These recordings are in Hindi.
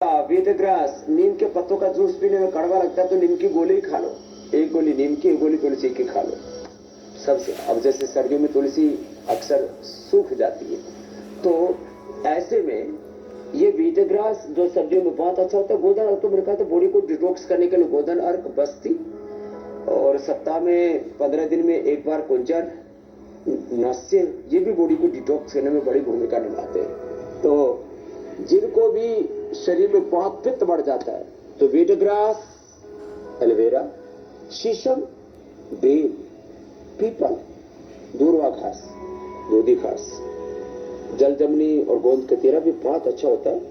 वेदग्रास, नीम के पत्तों का जूस पीने में कड़वा लगता है तो नीम की गोली खा लो। एक गोली नीम की, एक गोली तुलसी की खा लो। सबसे अब जैसे सर्दियों में तुलसी अक्सर सूख जाती है, तो ऐसे में ये वीटग्रास जो सर्दियों में बहुत अच्छा होता है। गोधन अर्क तो मैंने कहा, तो बॉडी को डिटॉक्स करने के लिए गोधन अर्क, बस्ती, और सप्ताह में 15 दिन में एक बार कुंजर, नस्य, ये भी बॉडी को डिटॉक्स करने में बड़ी भूमिका निभाते हैं। तो जिनको भी शरीर में बहुत पित्त बढ़ जाता है तो वीटग्रास, एलोवेरा, शीशम, बेल, पीपल, दूर्वा घास, दूधी घास, जलजमनी और गोंद कतीरा भी बहुत अच्छा होता है।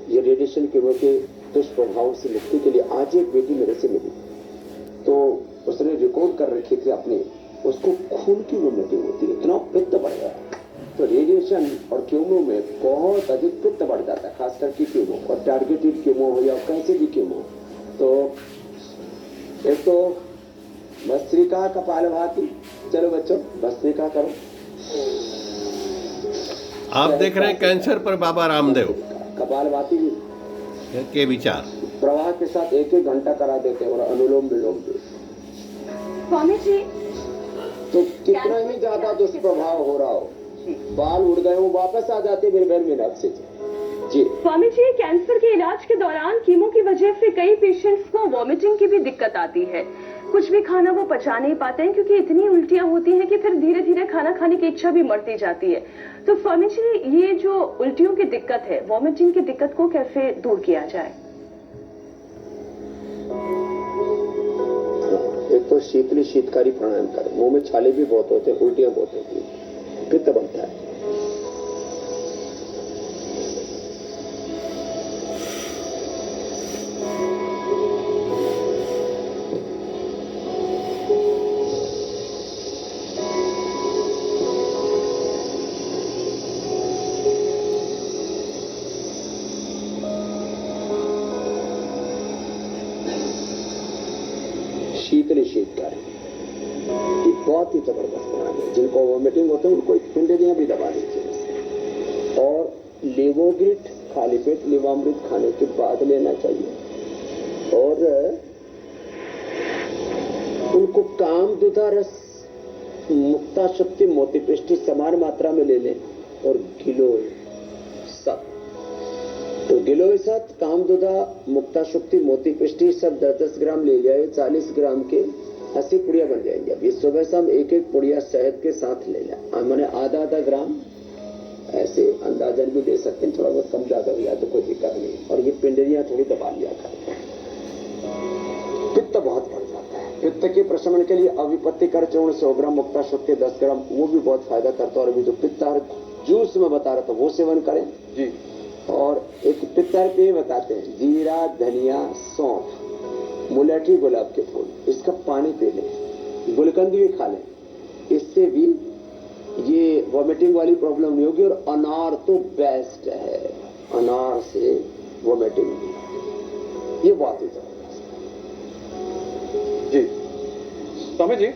ये रेडिएशन कीमो के दुष्प्रभावों से मुक्ति के लिए आज एक बेटी मेरे से मिली, तो उसने रिकॉर्ड कर रखी थी अपने, उसको खून की वोमिटिंग होती है, इतना पित्त बढ़ गया। तो रेडिएशन और कीमो में बहुत अधिक पित्त बढ़ जाता है, खासकर की कीमो, और टारगेटेड कीमो हो या कैसे भी कीमो। तो एक तो भस्त्रिका, कपालभाति, चलो बच्चों भस्त्रिका करो। आप देख रहे हैं कैंसर पर बाबा रामदेव कपालभाति के विचार प्रवाह के साथ 1-1 घंटा करा देते हैं, और अनुलोम विलोम भी। स्वामी जी, तो कितना ही ज्यादा दुष्प्रभाव हो रहा हो, बाल उड़ गए हो वापस आ जाते मेरे घर में नक्शे जी। स्वामी जी, कैंसर के इलाज के दौरान कीमो की वजह से कई पेशेंट्स को वॉमिटिंग की भी दिक्कत आती है। कुछ भी खाना वो पचा नहीं पाते हैं क्योंकि इतनी उल्टियां होती हैं कि फिर धीरे धीरे खाना खाने की इच्छा भी मरती जाती है। तो स्वामी जी, ये जो उल्टियों की दिक्कत है, वॉमिटिंग की दिक्कत को कैसे दूर किया जाए? एक तो शीतली शीतकारी प्राणायाम करें, मुंह में छाले भी बहुत होते हैं, उल्टियां बहुत होती है, पित्त बनता है। शीतली शीतकारी बहुत ही जबरदस्त प्राणायाम है। जिनको वोमिटिंग होते हैं उनको पिंडलियां भी दबा दीजिए, और लेवोग्रिट खाली पेट लेवामृत खाने के बाद लेना चाहिए। और उनको कामदुधा रस, मुक्ता शक्ति, मोतिपिष्टी समान मात्रा में ले लें, और गिलोय सब, तो गिलोय साथ कामदुधा, मुक्ता शक्ति, मोतिपिष्टी सब 10-10 ग्राम ले जाए, 40 ग्राम के 80 पुड़िया बन जाएंगे। अब इस सुबह शाम 1-1 पुड़िया शहद के साथ ले लें, मैंने आधा ग्राम, ऐसे अंदाजन भी दे सकते हैं, थोड़ा बहुत कम ज्यादा हो जाए तो कोई दिक्कत नहीं। और ये पिंडलियां थोड़ी दबा लिया करें। पित्त बहुत बढ़ जाता है, पित्त के प्रशमन के लिए अविपत्तिकर चूर्ण 100 ग्राम, मुक्ता शक्ति 10 ग्राम, वो भी बहुत फायदा करता है। और अभी जो पित्तार जूस में बता रहा था वो सेवन करें जी। और एक पित्तर पे बताते हैं, जीरा, धनिया, सौंफ, मुलेठी, गुलाब के फूल, इसका पानी पी लें, गुलकंद भी खा लें, इससे भी ये वॉमिटिंग वाली प्रॉब्लम नहीं होगी। और अनार तो बेस्ट है, अनार से वॉमिटिंग ये बहुत ही जबरदस्त जी। स्वामी जी,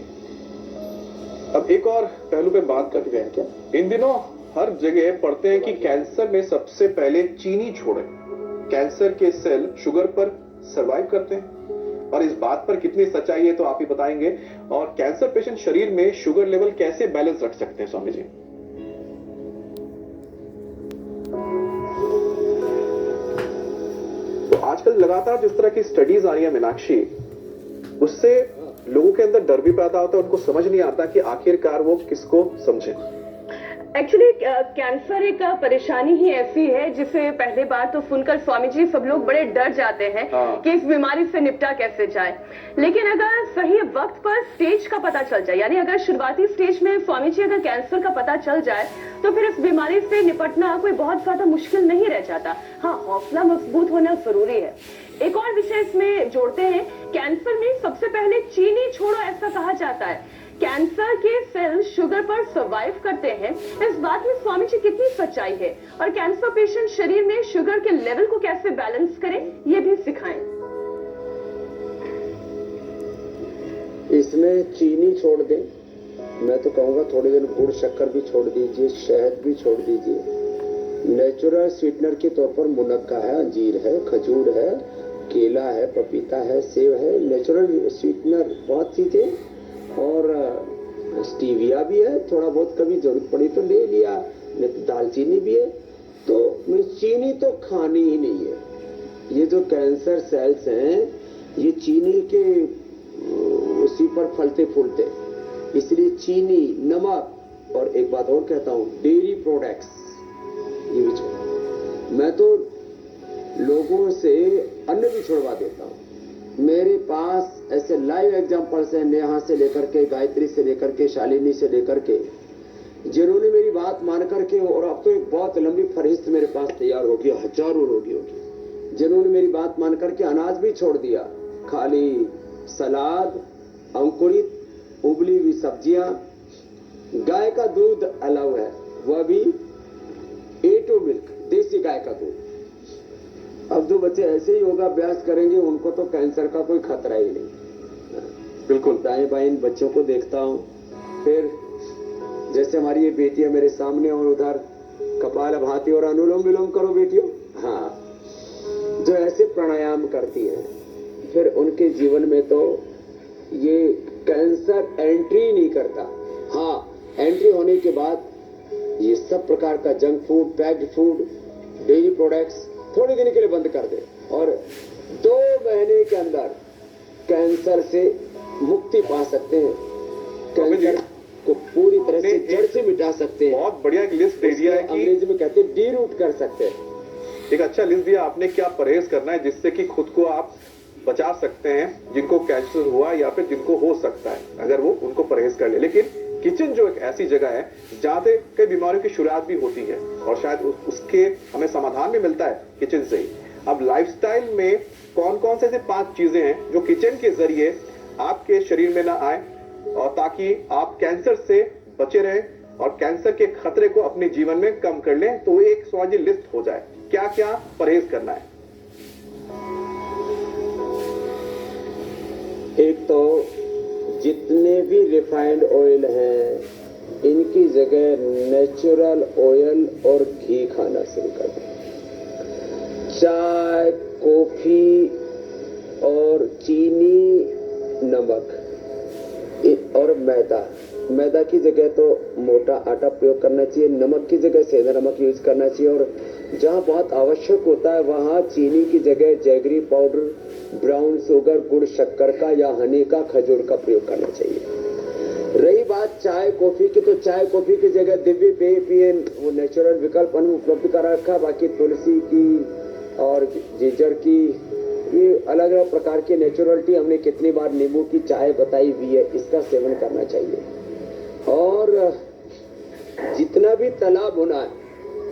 अब एक और पहलू पे बात करते हैं। क्या इन दिनों हर जगह पढ़ते हैं कि कैंसर में सबसे पहले चीनी छोड़ें, कैंसर के सेल शुगर पर सरवाइव करते हैं, और इस बात पर कितनी सच्चाई है तो आप ही बताएंगे। और कैंसर पेशेंट शरीर में शुगर लेवल कैसे बैलेंस रख सकते हैं स्वामी जी? तो आजकल लगातार जिस तरह की स्टडीज आ रही है मीनाक्षी, उससे लोगों के अंदर डर भी पैदा होता है, उनको समझ नहीं आता कि आखिरकार वो किसको समझे। एक्चुअली कैंसर एक परेशानी ही ऐसी है जिसे पहली बार तो सुनकर स्वामी जी सब लोग बड़े डर जाते हैं कि इस बीमारी से निपटा कैसे जाए। लेकिन अगर सही वक्त पर स्टेज का पता चल जाए, यानी अगर शुरुआती स्टेज में स्वामी जी अगर कैंसर का पता चल जाए, तो फिर इस बीमारी से निपटना कोई बहुत ज्यादा मुश्किल नहीं रह जाता। हाँ, हौसला मजबूत होना जरूरी है। एक और विषय इसमें जोड़ते हैं, कैंसर में सबसे पहले चीनी छोड़ो ऐसा कहा जाता है। कैंसर के सेल शुगर पर सर्वाइव करते हैं, इस बात में स्वामी जी कितनी सच्चाई है? और कैंसर पेशेंट शरीर में शुगर के लेवल को कैसे बैलेंस करें, ये भी सिखाएं। इसमें चीनी छोड़ दें, मैं तो कहूंगा थोड़ी देर गुड़ शक्कर भी छोड़ दीजिए, शहद भी छोड़ दीजिए, नेचुरल स्वीटनर के तौर पर मुनक्का है, अंजीर है, खजूर है, केला है, पपीता है, सेब है, नेचुरल स्वीटनर बहुत चीजें। और स्टीविया भी है, थोड़ा बहुत कभी जरूरत पड़ी तो ले लिया, नहीं तो दालचीनी भी है। तो चीनी तो खानी ही नहीं है। ये जो कैंसर सेल्स हैं ये चीनी के उसी पर फलते फूलते, इसलिए चीनी, नमक और एक बात और कहता हूँ, डेयरी प्रोडक्ट्स ये भी छोड़। मैं तो लोगों से अन्न भी छुड़वा देता हूँ। मेरे पास ऐसे लाइव एग्जांपल्स हैं, नेहा से लेकर के, गायत्री से लेकर के, शालिनी से लेकर के, जिन्होंने मेरी बात मान करके, और अब तो एक बहुत लंबी फहरिस्त मेरे पास तैयार होगी, हजारों रोगी होगी, जिन्होंने मेरी बात मान करके अनाज भी छोड़ दिया, खाली सलाद, अंकुरित उबली हुई सब्जियां, गाय का दूध अलाउ है, वह भी A2 मिल्क, देसी गाय का दूध। अब जो बच्चे ऐसे ही योगाभ्यास करेंगे उनको तो कैंसर का कोई खतरा ही नहीं। बिल्कुल दाएं बाएं बच्चों को देखता हूं, फिर जैसे हमारी ये बेटियां मेरे सामने और उधर कपालभाति और अनुलोम विलोम करो बेटियों, हाँ, जो ऐसे प्राणायाम करती हैं, फिर उनके जीवन में तो ये कैंसर एंट्री नहीं करता। हाँ, एंट्री होने के बाद ये सब प्रकार का junk food, packed food, dairy products थोड़े दिन के लिए बंद कर दे और 2 महीने के अंदर कैंसर से मुक्ति पा सकते हैं। कैंसर को पूरी तरह से जड़ से मिटा सकते हैं। बहुत बढ़िया एक लिस्ट दे दिया है कि अंग्रेजी में कहते हैं डी-रूट कर सकते हैं। एक अच्छा लिस्ट दिया आपने, क्या परहेज करना है जिससे कि खुद को आप बचा सकते हैं, जिनको कैंसर हुआ या फिर जिनको हो सकता है, अगर वो उनको परहेज कर ले। लेकिन किचन जो एक ऐसी जगह है जहां से कई बीमारियों की शुरुआत भी होती है और शायद उसके हमें समाधान भी मिलता है किचन से ही। अब लाइफस्टाइल में कौन कौन से ऐसे 5 चीजें हैं जो किचन के जरिए आपके शरीर में ना आए और ताकि आप कैंसर से बचे रहें और कैंसर के खतरे को अपने जीवन में कम कर लें, तो एक स्वाजी लिस्ट हो जाए, क्या क्या परहेज करना है? एक तो जितने भी रिफाइंड ऑयल हैं इनकी जगह नेचुरल ऑयल और घी खाना शुरू कर दें। चाय, कॉफी और चीनी, नमक और मैदा की जगह तो मोटा आटा प्रयोग करना चाहिए, नमक की जगह सेंधा नमक यूज करना चाहिए, और जहां बहुत आवश्यक होता है वहां चीनी की जगह जैगरी पाउडर, ब्राउन शुगर, गुड़, शक्कर का या हनी का, खजूर का प्रयोग करना चाहिए। रही बात चाय कॉफी की, तो चाय कॉफी की जगह दिव्य पेय पिए, वो नेचुरल विकल्प हमने उपलब्ध करा रखा। बाकी तुलसी की और जिंजर की, ये अलग अलग प्रकार की नेचुरल टी हमने कितनी बार, नींबू की चाय बताई हुई है, इसका सेवन करना चाहिए। और जितना भी तला भुना है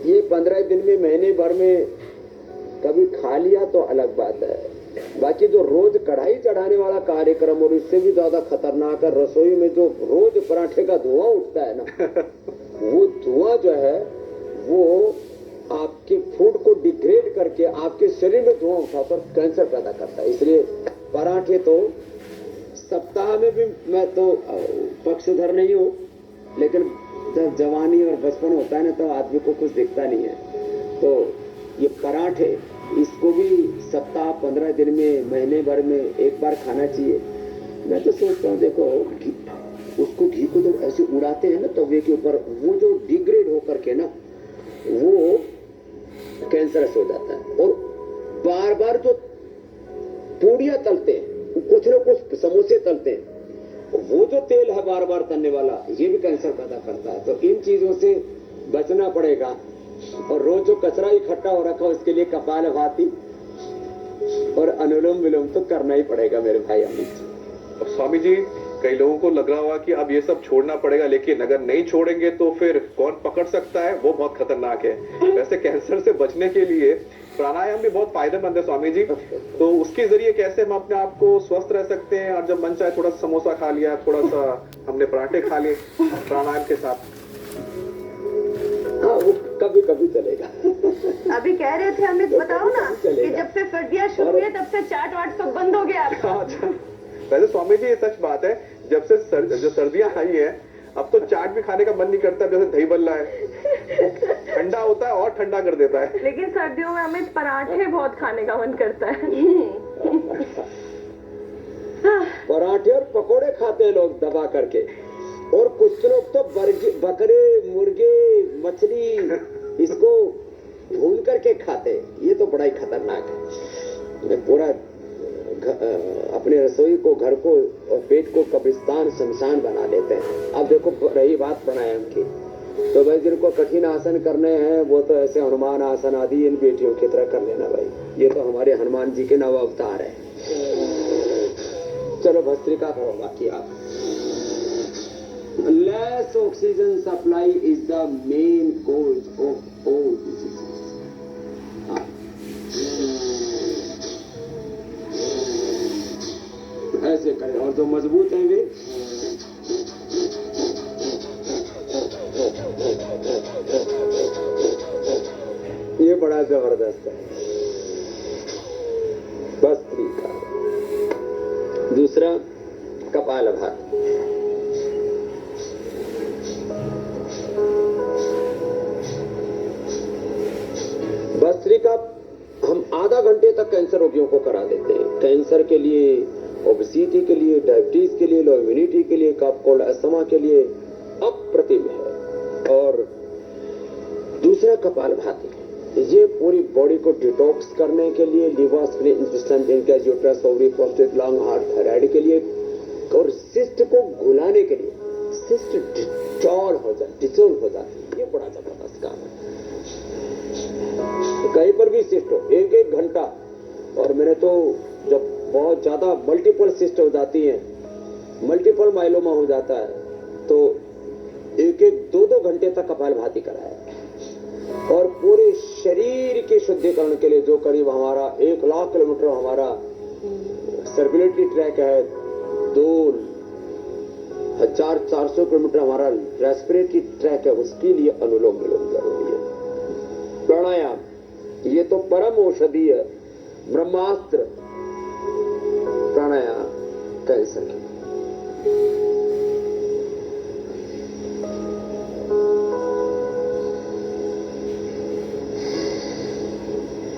ये 15 दिन में, महीने भर में कभी खा लिया तो अलग बात है। बाकी जो रोज कढ़ाई चढ़ाने वाला कार्यक्रम, और इससे भी ज्यादा खतरनाक है रसोई में जो रोज पराठे का धुआं उठता है ना, वो धुआं जो है वो आपके फूड को डिग्रेड करके आपके शरीर में धुआं उठाकर कैंसर पैदा करता है। इसलिए पराठे तो सप्ताह में भी, मैं तो पक्षधर नहीं हूँ, लेकिन जब जवानी और बचपन होता है ना तो आदमी को कुछ दिखता नहीं है, तो ये पराठे इसको भी सप्ताह 15 दिन में, महीने भर में एक बार खाना चाहिए। मैं तो सोचता हूँ, देखो उसको घी को जब ऐसे उड़ाते हैं ना तवे के ऊपर, वो जो डिग्रेड होकर के ना वो कैंसरस हो जाता है। और बार बार जो पूड़ियां तलते हैं, कुछ ना कुछ समोसे तलते हैं, वो जो तेल है बार बार तलने वाला, ये भी कैंसर पैदा करता है। तो इन चीजों से बचना पड़ेगा। और रोज जो कचरा इकट्ठा हो रखा है उसके लिए कपालभाति और अनुलोम विलोम तो करना ही पड़ेगा मेरे भाई अमित। अब स्वामी जी, कई लोगों को लग रहा होगा कि अब ये सब छोड़ना पड़ेगा, लेकिन अगर नहीं छोड़ेंगे तो फिर कौन पकड़ सकता है, वो बहुत खतरनाक है। वैसे कैंसर से बचने के लिए प्राणायाम भी बहुत फायदेमंद है स्वामी जी, तो उसके जरिए कैसे हम अपने आप को स्वस्थ रह सकते हैं? और जब मन चाहे थोड़ा समोसा खा लिया, थोड़ा सा हमने पराठे खा लिए प्राणायाम के साथ, हाँ वो कभी कभी चलेगा। अभी कह रहे थे अमित, बताओ ना कि जब से सर्दियां शुरू हुई तब से चाट वाट सब बंद हो गया। अच्छा, वैसे स्वामी जी ये सच बात है, जब से जो सर्दियां आई है अब तो चाट भी खाने का मन नहीं करता, जैसे दही बल्ला है ठंडा होता है और ठंडा कर देता है। लेकिन सर्दियों में हमें पराठे बहुत खाने का मन करता है। पराठे और पकोड़े खाते हैं लोग दबा करके, और कुछ लोग तो बकरे, मुर्गे, मछली इसको भून करके खाते हैं। ये तो बड़ा ही खतरनाक है। पूरा अपने रसोई को, घर को और पेट को कब्रिस्तान, शमशान बना देते हैं। अब देखो रही बात प्राणायाम की, तो भाई जिनको कठिन आसन करने हैं वो तो ऐसे हनुमान आसन आदि इन बेटियों की तरह कर लेना भाई। ये तो हमारे हनुमान जी के नव अवतार है। चलो भस्त्रिका करो बाकी आप। Less oxygen supply is the main cause of all diseases. ऐसे करें, और जो मजबूत है वे ये बड़ा जबरदस्त है। भस्त्रिका। दूसरा कपालभाति। भस्त्रिका हम आधा घंटे तक कैंसर रोगियों को करा देते हैं। कैंसर के लिए, ओबेसिटी के लिए, डायबिटीज के लिए, लो इम्यूनिटी के लिए, कफ कोल्ड अस्थमा के लिए अप्रतिम है। और दूसरा कपालभाति, ये पूरी बॉडी को डिटॉक्स करने के लिए, liver, spleen, intestine, pancreas, uterus, ovary, prostate, lung, heart, thyroid के लिए, और सिस्ट को घुलाने के लिए। सिस्ट डिसॉल्व हो जाती है। ये बड़ा जबरदस्त काम है। कहीं पर भी सिस्ट हो, 1-1 घंटा, और मैंने तो जब बहुत ज्यादा मल्टीपल सिस्ट हो जाती हैं, मल्टीपल माइलोमा हो जाता है, तो 1-2 घंटे तक कपालभाति कराया। और पूरे शरीर के शुद्धिकरण के लिए, जो करीब हमारा 1 लाख किलोमीटर हमारा सर्कुलेटरी ट्रैक है, 2400 किलोमीटर हमारा रेस्पिरेटरी ट्रैक है, उसके लिए अनुलोम विलोम जरूरी है। प्राणायाम ये तो परम औषधि है, ब्रह्मास्त्र प्राणायाम कैंसर की।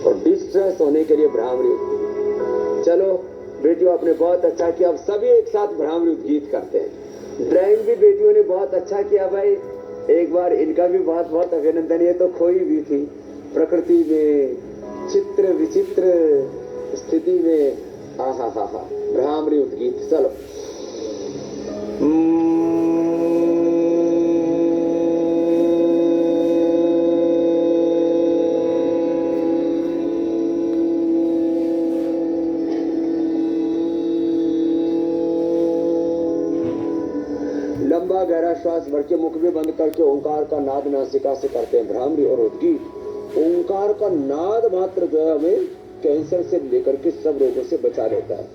और डिस्ट्रेस होने के लिए भ्रामरी। चलो बेटियों, आपने बहुत अच्छा किया। अब सभी एक साथ भ्रामरी गीत करते हैं। ड्राइंग भी बेटियों ने बहुत अच्छा किया भाई। एक बार इनका भी बहुत बहुत अभिनंदन। ये तो खोई भी थी प्रकृति में, चित्र विचित्र स्थिति में। आहा हा हा, भ्रामरी गीत। चलो लंबा गहरा श्वास भर के मुख में बंद करके ओंकार का नाद नासिका से करते हैं भ्रामरी और उद्गीत। ओंकार का नाद मात्र जो है हमें कैंसर से लेकर के सब रोगों से बचा लेता है।